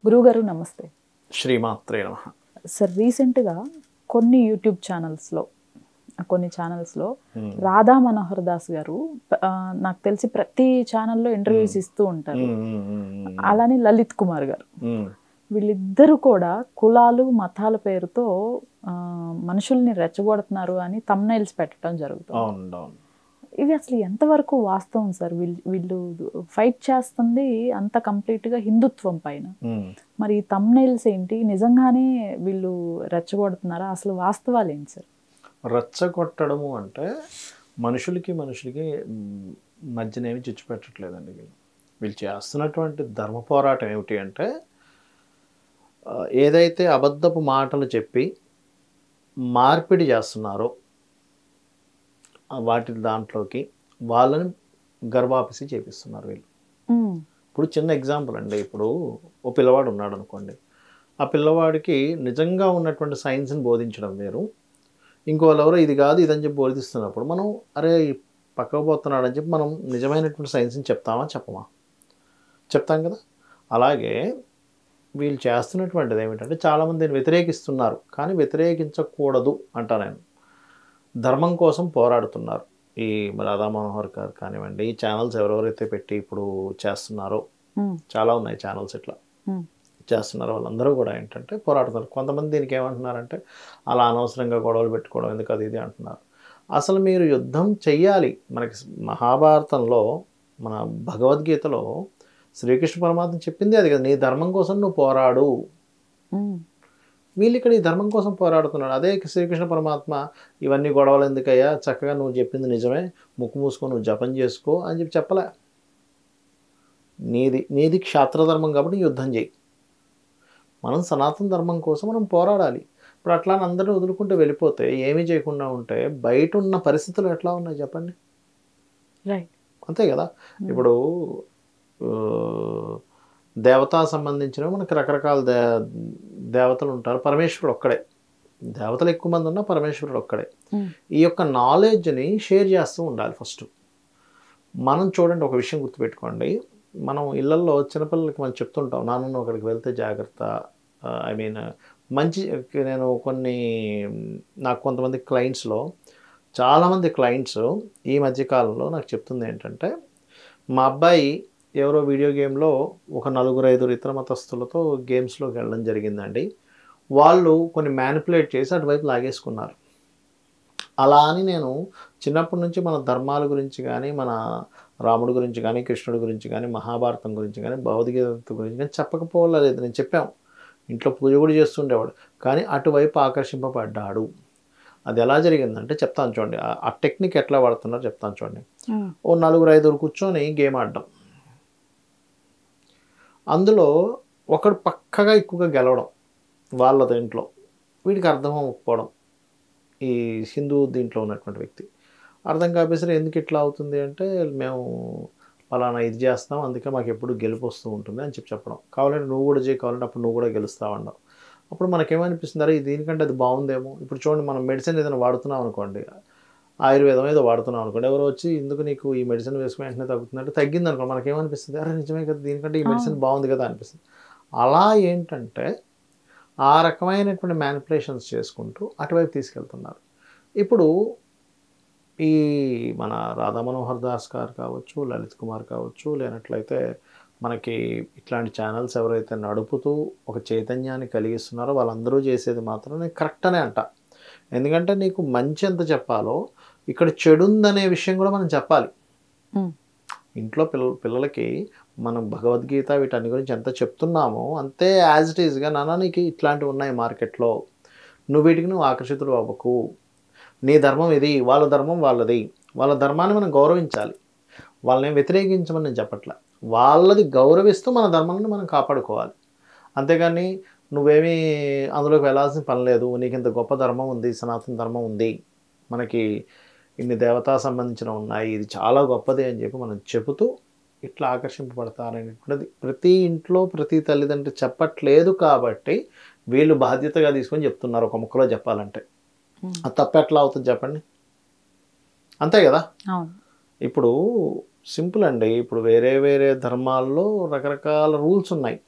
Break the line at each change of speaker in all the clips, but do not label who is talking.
గురువుగారు నమస్తే.
శ్రీమాత్రే నమః.
సార్ రీసెంట్‌గా కొన్ని యూట్యూబ్ ఛానల్స్‌లో రాధా మనోహర్ దాస్ గారు నాకు తెలిసి ప్రతి ఛానల్‌లో ఇంటర్వ్యూస్ ఇస్తూ ఉంటారు. అలానే లలిత్ కుమార్ గారు. వీళ్ళిద్దరూ కూడా కులాలు, మతాల పేరుతో మనుషుల్ని రెచ్చగొడుతున్నారు అని థంబ్‌నెయిల్స్ పెట్టడం జరుగుతుంది.
అవును.
ఇవి అసలు ఎంతవరకు వాస్తవం సార్? వీళ్ళు ఫైట్ చేస్తుంది అంత కంప్లీట్గా హిందుత్వం పైన. మరి ఈ థంబ్‌నెయిల్స్ ఏంటి? నిజంగానే వీళ్ళు రెచ్చగొడుతున్నారా? అసలు వాస్తవాలు ఏంటి సార్?
రెచ్చగొట్టడము అంటే మనుషులకి మధ్యనేమి చిచ్చు పెట్టట్లేదండి. వీళ్ళు చేస్తున్నటువంటి ధర్మ పోరాటం ఏమిటి అంటే, ఏదైతే అబద్ధపు మాటలు చెప్పి మార్పిడి చేస్తున్నారో వాటి దాంట్లోకి వాళ్ళని గర్వాపిసి చేపిస్తున్నారు వీళ్ళు. ఇప్పుడు చిన్న ఎగ్జాంపుల్ అండి. ఇప్పుడు ఓ పిల్లవాడు ఉన్నాడు అనుకోండి. ఆ పిల్లవాడికి నిజంగా ఉన్నటువంటి సైన్స్ని బోధించడం వేరు, ఇంకోళ్ళు ఎవరో ఇది కాదు ఇదని చెప్పి బోధిస్తున్నప్పుడు మనం అరే పక్కకు పోతున్నాడు అని చెప్పి మనం నిజమైనటువంటి సైన్స్ని చెప్తామా చెప్పమా? చెప్తాం కదా. అలాగే వీళ్ళు చేస్తున్నటువంటిది ఏమిటంటే చాలామందిని వ్యతిరేకిస్తున్నారు, కానీ వ్యతిరేకించకూడదు అంటా నేను. ధర్మం కోసం పోరాడుతున్నారు. ఈ రాధా మనోహర్ గారు కానివ్వండి, ఈ ఛానల్స్ ఎవరెవరైతే పెట్టి ఇప్పుడు చేస్తున్నారో చాలా ఉన్నాయి ఛానల్స్ ఇట్లా చేస్తున్నారు, వాళ్ళందరూ కూడా ఏంటంటే పోరాడుతున్నారు. కొంతమంది దీనికి ఏమంటున్నారంటే అలా అనవసరంగా గొడవలు పెట్టుకోవడం ఎందుకు అది ఇది అంటున్నారు. అసలు మీరు యుద్ధం చెయ్యాలి. మనకి మహాభారతంలో మన భగవద్గీతలో శ్రీకృష్ణ పరమాత్మ చెప్పింది అది కదా, నీ ధర్మం కోసం నువ్వు పోరాడు. వీళ్ళు ఇక్కడ ఈ ధర్మం కోసం పోరాడుతున్నాడు. అదే శ్రీకృష్ణ పరమాత్మ ఇవన్నీ గొడవలు ఎందుకయ్యా, చక్కగా నువ్వు చెప్పింది నిజమే, ముక్కు మూసుకొని నువ్వు జపం చేసుకో అని చెప్పి చెప్పలే. నీది క్షాత్రధర్మం కాబట్టి యుద్ధం చేయి. మనం సనాతన ధర్మం కోసం మనం పోరాడాలి. ఇప్పుడు అట్లా అందరినీ వదులుకుంటూ వెళ్ళిపోతే, ఏమీ చేయకుండా ఉంటే బయట ఉన్న పరిస్థితులు ఎట్లా ఉన్నాయి చెప్పండి. అంతే కదా. ఇప్పుడు దేవతా సంబంధించినవి మనకు రకరకాల దేవతలు ఉంటారు. పరమేశ్వరుడు ఒక్కడే. దేవతలు ఎక్కువ మంది ఉన్నా పరమేశ్వరుడు ఒక్కడే. ఈ యొక్క నాలెడ్జ్ని షేర్ చేస్తూ ఉండాలి ఫస్ట్. మనం చూడండి, ఒక విషయం గుర్తుపెట్టుకోండి. మనం ఇళ్లల్లో చిన్నపిల్లలకి మనం చెప్తుంటాం, నాన్న ఒకడికి వెళ్తే జాగ్రత్త. నేను నాకు కొంతమంది క్లయింట్స్లో చాలామంది క్లయింట్స్ ఈ మధ్యకాలంలో నాకు చెప్తుంది ఏంటంటే, మా అబ్బాయి ఎవరో వీడియో గేమ్లో ఒక 4-5 ఇతర మతస్థులతో గేమ్స్లోకి వెళ్ళడం జరిగిందండి. వాళ్ళు కొన్ని మ్యానిపులేట్ చేసి అటువైపు లాగేసుకున్నారు. అలా అని నేను చిన్నప్పటి నుంచి మన ధర్మాల గురించి కానీ, మన రాముడి గురించి కానీ, కృష్ణుడి గురించి కానీ, మహాభారతం గురించి కానీ, భగవద్గీత గురించి కానీ చెప్పకపోలేదు. నేను చెప్పాము, ఇంట్లో పూజ కూడా చేస్తుండేవాడు, కానీ అటువైపు ఆకర్షింపబడ్డాడు. అది ఎలా జరిగిందంటే చెప్తాను చూడండి. ఆ టెక్నిక్ ఎట్లా వాడుతున్నారో చెప్తాను చూడండి. ఓ 4-5 కూర్చొని గేమ్ ఆడడం, అందులో ఒకడు పక్కగా ఎక్కువగా గెలవడం వాళ్ళ దీంట్లో, వీడికి అర్థం అవ్వకపోవడం. ఈ హిందూ దీంట్లో ఉన్నటువంటి వ్యక్తి అర్థం కాపేసరి ఎందుకు ఇట్లా అవుతుంది అంటే, మేము పలానా ఇది చేస్తాం, అందుకే మాకు ఎప్పుడు గెలుపు వస్తూ ఉంటుంది అని చెప్పడం. కావాలంటే నువ్వు కూడా చేయి, కావాలంటే అప్పుడు నువ్వు కూడా గెలుస్తావు అన్నావు. అప్పుడు మనకేమనిపిస్తుంది, అరే దీనికంటే అది బాగుందేమో. ఇప్పుడు చూడండి, మనం మెడిసిన్ ఏదైనా వాడుతున్నాం అనుకోండి, ఆయుర్వేదం ఏదో వాడుతున్నాం అనుకోండి, ఎవరో వచ్చి ఎందుకు నీకు ఈ మెడిసిన్ వేసుకుని వెంటనే తగ్గుతుందంటే తగ్గింది అనుకోండి, మనకేమనిపిస్తుంది, అరే నిజమే కదా, దీనికంటే ఈ మెడిసిన్ బాగుంది కదా అనిపిస్తుంది. అలా ఏంటంటే ఆ రకమైనటువంటి మ్యానిపులేషన్స్ చేసుకుంటూ అటువైపు తీసుకెళ్తున్నారు. ఇప్పుడు ఈ మన రాధా మనోహర్ దాస్ గారు కావచ్చు, లలిత్ కుమార్ కావచ్చు, లేనట్లయితే మనకి ఇట్లాంటి ఛానల్స్ ఎవరైతే నడుపుతూ ఒక చైతన్యాన్ని కలిగిస్తున్నారో వాళ్ళందరూ చేసేది మాత్రం నేను కరెక్ట్ అనే అంట. ఎందుకంటే నీకు మంచి ఎంత చెప్పాలో ఇక్కడ చెడు ఉందనే విషయం కూడా మనం చెప్పాలి. ఇంట్లో పిల్లలకి మనం భగవద్గీత వీటన్ని గురించి ఎంత చెప్తున్నామో అంతే యాజ్ ఇట్ ఈస్గా, నాన్న నీకు ఇట్లాంటివి ఉన్నాయి మార్కెట్లో, నువ్వు వీటికి ఆకర్షితులు అవ్వకు, నీ ధర్మం ఇది, వాళ్ళ ధర్మం వాళ్ళది, వాళ్ళ ధర్మాన్ని మనం గౌరవించాలి, వాళ్ళని వ్యతిరేకించమని నేను చెప్పట్లే. వాళ్ళది గౌరవిస్తూ మన ధర్మాన్ని మనం కాపాడుకోవాలి. అంతేగాని నువ్వేమీ అందులోకి వెళ్ళాల్సిన పని లేదు, నీకు ఇంత గొప్ప ధర్మం ఉంది, సనాతన ధర్మం ఉంది, మనకి ఇన్ని దేవతా సంబంధించిన ఉన్నాయి, ఇది చాలా గొప్పది అని చెప్పి మనం చెబుతూ ఇట్లా ఆకర్షింపబడతారనేటువంటిది ప్రతి ఇంట్లో ప్రతి తల్లిదండ్రులు చెప్పట్లేదు. కాబట్టి వీళ్ళు బాధ్యతగా తీసుకొని చెప్తున్నారు. ఒక ముక్కలో చెప్పాలంటే అది తప్ప ఎట్లా అవుతుంది చెప్పండి. అంతే కదా. ఇప్పుడు సింపుల్ అండి. ఇప్పుడు వేరే వేరే ధర్మాల్లో రకరకాల రూల్స్ ఉన్నాయి.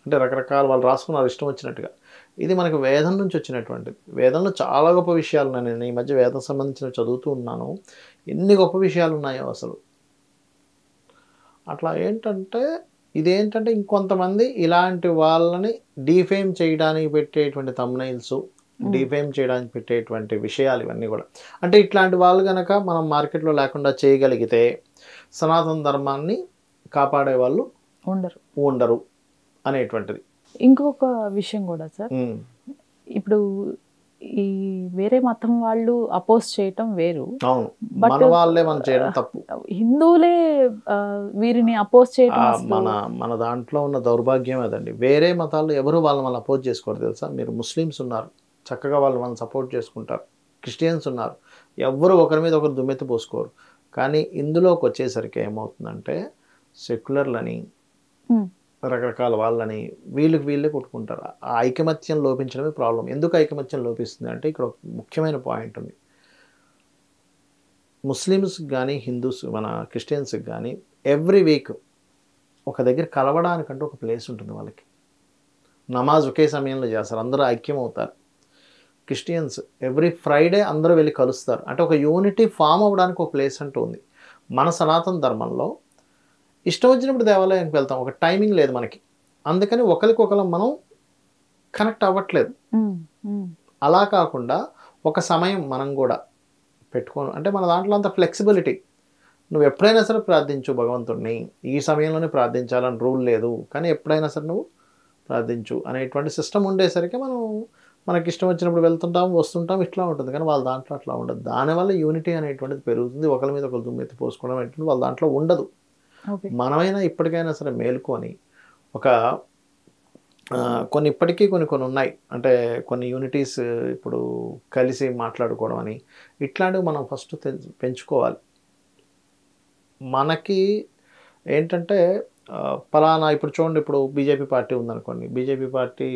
అంటే రకరకాల వాళ్ళు రాసుకున్నారు ఇష్టం వచ్చినట్టుగా. ఇది మనకి వేదం నుంచి వచ్చినటువంటిది. వేదంలో చాలా గొప్ప విషయాలు ఉన్నాయి. నేను ఈ మధ్య వేదం సంబంధించినవి చదువుతూ ఉన్నాను. ఎన్ని గొప్ప విషయాలు ఉన్నాయో అసలు. అట్లా ఏంటంటే ఇదేంటంటే ఇంకొంతమంది ఇలాంటి వాళ్ళని డీఫేమ్ చేయడానికి పెట్టేటువంటి థంబ్నెయిల్స్, డీఫేమ్ చేయడానికి పెట్టేటువంటి విషయాలు ఇవన్నీ కూడా. అంటే ఇట్లాంటి వాళ్ళు కనుక మనం మార్కెట్లో లేకుండా చేయగలిగితే సనాతన ధర్మాన్ని కాపాడే వాళ్ళు ఉండరు అనేటువంటిది.
ఇంకొక విషయం కూడా సార్, ఇప్పుడు ఈ వేరే మతం వాళ్ళు అపోజ్ చేయటం వేరు,
అవును, మన వాళ్ళే మనం చేయడం తప్పు.
హిందువులే వీరిని అపోజ్ చేయడం
మన దాంట్లో ఉన్న దౌర్భాగ్యం అదండి. వేరే మతాల్లో ఎవరు వాళ్ళని అపోజ్ చేసుకోరు తెలుసా. మీరు ముస్లిమ్స్ ఉన్నారు, చక్కగా వాళ్ళు మనం సపోర్ట్ చేసుకుంటారు. క్రిస్టియన్స్ ఉన్నారు, ఎవరు ఒకరి మీద ఒకరు దుమ్మెత్తి పోసుకోరు. కానీ ఇందులోకి వచ్చేసరికి ఏమవుతుందంటే సెక్యులర్లని, రకరకాల వాళ్ళని వీళ్ళే కొట్టుకుంటారు. ఆ ఐకమత్యం లోపించడమే ప్రాబ్లం. ఎందుకు ఐకమత్యం లోపిస్తుంది అంటే ఇక్కడ ఒక ముఖ్యమైన పాయింట్ ఉంది. ముస్లిమ్స్కి కానీ హిందూస్ మన క్రిస్టియన్స్కి కానీ ఎవ్రీ వీక్ ఒక దగ్గర కలవడానికంటూ ఒక ప్లేస్ ఉంటుంది వాళ్ళకి. నమాజ్ ఒకే సమయంలో చేస్తారు, అందరూ ఐక్యం అవుతారు. క్రిస్టియన్స్ ఎవ్రీ ఫ్రైడే అందరూ వెళ్ళి కలుస్తారు. అంటే ఒక యూనిటీ ఫామ్ అవ్వడానికి ఒక ప్లేస్ అంటూ ఉంది. మన సనాతన ధర్మంలో ఇష్టం వచ్చినప్పుడు దేవాలయానికి వెళ్తాం, ఒక టైమింగ్ లేదు మనకి. అందుకని ఒకరికొకరు మనం కనెక్ట్ అవ్వట్లేదు. అలా కాకుండా ఒక సమయం మనం కూడా పెట్టుకోను. అంటే మన దాంట్లో అంత ఫ్లెక్సిబిలిటీ. నువ్వు ఎప్పుడైనా సరే ప్రార్థించు భగవంతుడిని, ఈ సమయంలోనే ప్రార్థించాలని రూల్ లేదు, కానీ ఎప్పుడైనా సరే నువ్వు ప్రార్థించు అనేటువంటి సిస్టమ్ ఉండేసరికి మనకి ఇష్టం వచ్చినప్పుడు వెళ్తుంటాం వస్తుంటాం ఇట్లా ఉంటుంది. కానీ వాళ్ళ దాంట్లో అట్లా ఉండదు. దానివల్ల యూనిటీ అనేటువంటిది పెరుగుతుంది. ఒకరి మీద ఒకరు దుమ్మెత్తి పోసుకోవడం అనేటువంటి వాళ్ళ దాంట్లో ఉండదు. మనమైనా ఇప్పటికైనా సరే మేల్కొని ఒక కొన్ని ఇప్పటికీ కొన్ని ఉన్నాయి. అంటే కొన్ని యూనిటీస్ ఇప్పుడు కలిసి మాట్లాడుకోవడం అని ఇట్లాంటివి మనం ఫస్ట్ పెంచుకోవాలి. మనకి ఏంటంటే పలానా ఇప్పుడు చూడండి, ఇప్పుడు బీజేపీ పార్టీ ఉందనుకోండి, బీజేపీ పార్టీ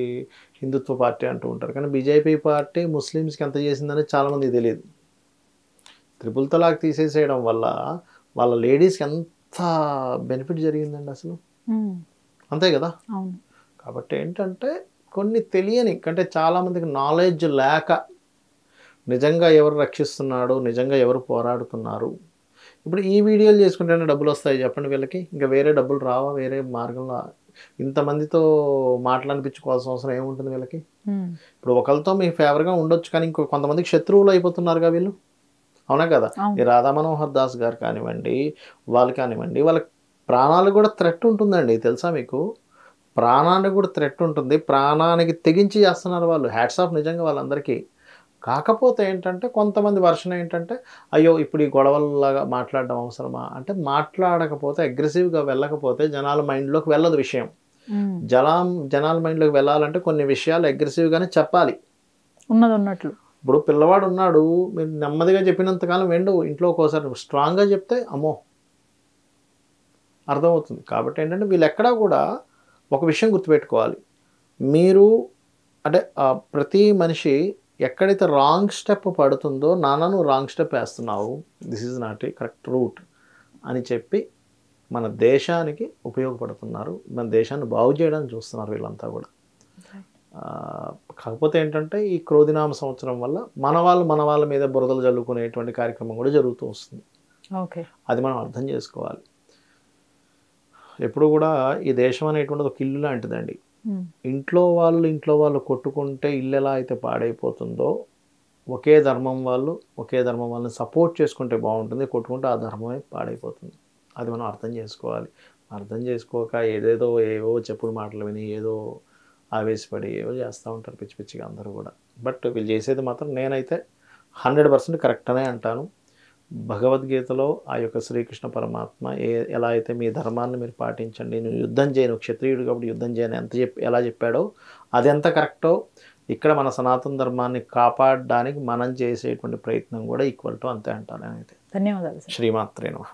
హిందుత్వ పార్టీ అంటూ ఉంటారు. కానీ బీజేపీ పార్టీ ముస్లిమ్స్కి ఎంత చేసిందనేది చాలామందికి తెలియదు. త్రిపుల్ తలాక్ తీసేసేయడం వల్ల వాళ్ళ లేడీస్కి ఎంత బెనిఫిట్ జరిగిందండి అసలు, అంతే కదా. కాబట్టి ఏంటంటే కొన్ని తెలియని, అంటే చాలామందికి నాలెడ్జ్ లేక నిజంగా ఎవరు రక్షిస్తున్నాడు, నిజంగా ఎవరు పోరాడుతున్నారు. ఇప్పుడు ఈ వీడియోలు చేసుకుంటేనే డబ్బులు వస్తాయి చెప్పండి వీళ్ళకి, ఇంకా వేరే డబ్బులు రావా? వేరే మార్గంలో ఇంతమందితో మాట్లాడిపించుకోవాల్సిన అవసరం ఏముంటుంది వీళ్ళకి? ఇప్పుడు ఒకరితో మీ ఫేవర్గా ఉండొచ్చు, కానీ ఇంకో కొంతమందికి శత్రువులు అయిపోతున్నారుగా వీళ్ళు, అవునా కదా. ఈ రాధా మనోహర్ దాస్ గారు కానివ్వండి, వాళ్ళు కానివ్వండి, వాళ్ళ ప్రాణాలు కూడా థ్రెట్ ఉంటుందండి తెలుసా మీకు. ప్రాణానికి కూడా థ్రెట్ ఉంటుంది, ప్రాణానికి తెగించి చేస్తున్నారు వాళ్ళు. హ్యాట్స్ ఆఫ్ నిజంగా వాళ్ళందరికీ. కాకపోతే ఏంటంటే కొంతమంది వర్షన్ ఏంటంటే అయ్యో ఇప్పుడు ఈ గొడవల్లాగా మాట్లాడడం అవసరమా అంటే, మాట్లాడకపోతే అగ్రెసివ్గా వెళ్ళకపోతే జనాల మైండ్లోకి వెళ్ళదు విషయం. జనాల మైండ్లోకి వెళ్ళాలంటే కొన్ని విషయాలు అగ్రెసివ్గానే చెప్పాలి,
ఉన్నది ఉన్నట్లు.
ఇప్పుడు పిల్లవాడు ఉన్నాడు, మీరు నెమ్మదిగా చెప్పినంతకాలం వెండు, ఇంట్లో ఒక్కోసారి స్ట్రాంగ్గా చెప్తే అమ్మో అర్థమవుతుంది. కాబట్టి ఏంటంటే వీళ్ళు ఎక్కడా కూడా ఒక విషయం గుర్తుపెట్టుకోవాలి. మీరు అంటే ప్రతి మనిషి ఎక్కడైతే రాంగ్ స్టెప్ పడుతుందో, నాన్న నువ్వు రాంగ్ స్టెప్ వేస్తున్నావు, this is not a correct route అని చెప్పి మన దేశానికి ఉపయోగపడుతున్నారు, మన దేశాన్ని బాగు చేయడానికి చూస్తున్నారు వీళ్ళంతా కూడా. కాకపోతే ఏంటంటే ఈ క్రోధినామ సంవత్సరం వల్ల మన వాళ్ళ మీద బురదలు జల్లుకునేటువంటి కార్యక్రమం కూడా జరుగుతూ వస్తుంది. అది మనం అర్థం చేసుకోవాలి. ఎప్పుడు కూడా ఈ దేశం అనేటువంటిది ఒక ఇల్లు లాంటిదండి. ఇంట్లో వాళ్ళు కొట్టుకుంటే ఇల్లు ఎలా అయితే పాడైపోతుందో, ఒకే ధర్మం వాళ్ళని సపోర్ట్ చేసుకుంటే బాగుంటుంది, కొట్టుకుంటే ఆ ధర్మమే పాడైపోతుంది. అది మనం అర్థం చేసుకోవాలి. అర్థం చేసుకోక ఏవో చెప్పుడు మాటలు విని ఏదో ఆవేశపడి ఏవో చేస్తూ ఉంటారు పిచ్చి పిచ్చిగా అందరూ కూడా. బట్ వీళ్ళు చేసేది మాత్రం నేనైతే 100% కరెక్ట్ అనే అంటాను. భగవద్గీతలో ఆ యొక్క శ్రీకృష్ణ పరమాత్మ ఎలా అయితే మీ ధర్మాన్ని మీరు పాటించండి, నువ్వు యుద్ధం చేయను, క్షత్రియుడు కాబట్టి యుద్ధం చేయని ఎలా చెప్పాడో అది ఎంత కరెక్టో, ఇక్కడ మన సనాతన ధర్మాన్ని కాపాడడానికి మనం చేసేటువంటి ప్రయత్నం కూడా ఈక్వల్ టు అంతే అంటాను నేనైతే.
ధన్యవాదాలు.
శ్రీమాత్రే నమః.